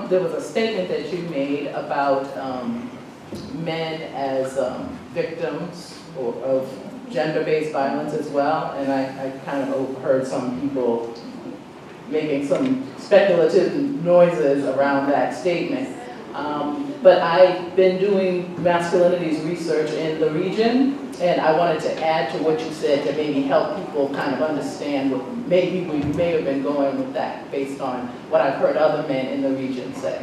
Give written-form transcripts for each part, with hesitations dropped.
there was a statement that you made about men as victims of gender-based violence as well, and I kind of overheard some people making some speculative noises around that statement. But I've been doing masculinities research in the region, and I wanted to add to what you said to maybe help people kind of understand what maybe we may have been going with that based on what I've heard other men in the region say.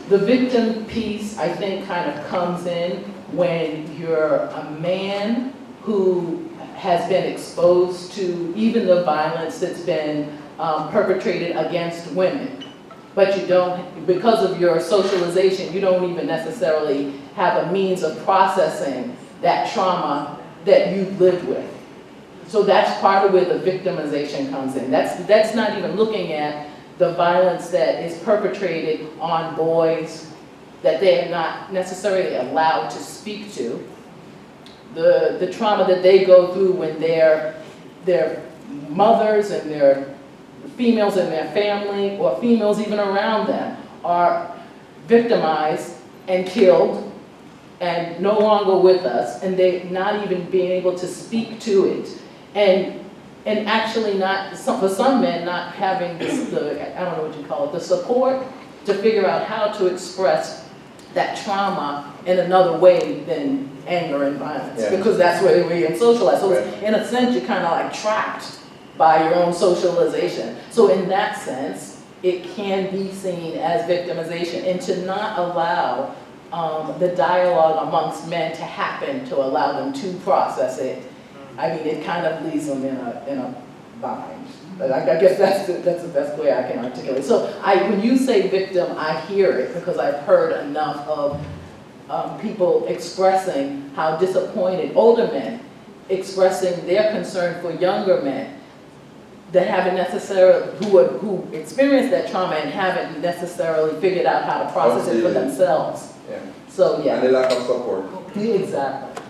The victim piece, I think, kind of comes in when you're a man who has been exposed to even the violence that's been perpetrated against women. But you don't, because of your socialization, you don't even necessarily have a means of processing that trauma that you've lived with. So that's part of where the victimization comes in. That's not even looking at the violence that is perpetrated on boys that they are not necessarily allowed to speak to. The trauma that they go through when their mothers and their females in their family, or females even around them, are victimized and killed and no longer with us, and they not even being able to speak to it. And actually not, for some men, not having I don't know what you call it, the support to figure out how to express that trauma in another way than anger and violence, because that's where we're socialized. So it's, in a sense, you're kind of like trapped by your own socialization. So in that sense, it can be seen as victimization, and to not allow the dialogue amongst men to happen, to allow them to process it. I mean, it kind of leaves them in a bind. But I guess that's the best way I can articulate. So when you say victim, I hear it because I've heard enough of people expressing how disappointed, older men, expressing their concern for younger men that haven't necessarily, who experienced that trauma and haven't necessarily figured out how to process it for themselves. Yeah. So yeah. And the lack of support. Exactly.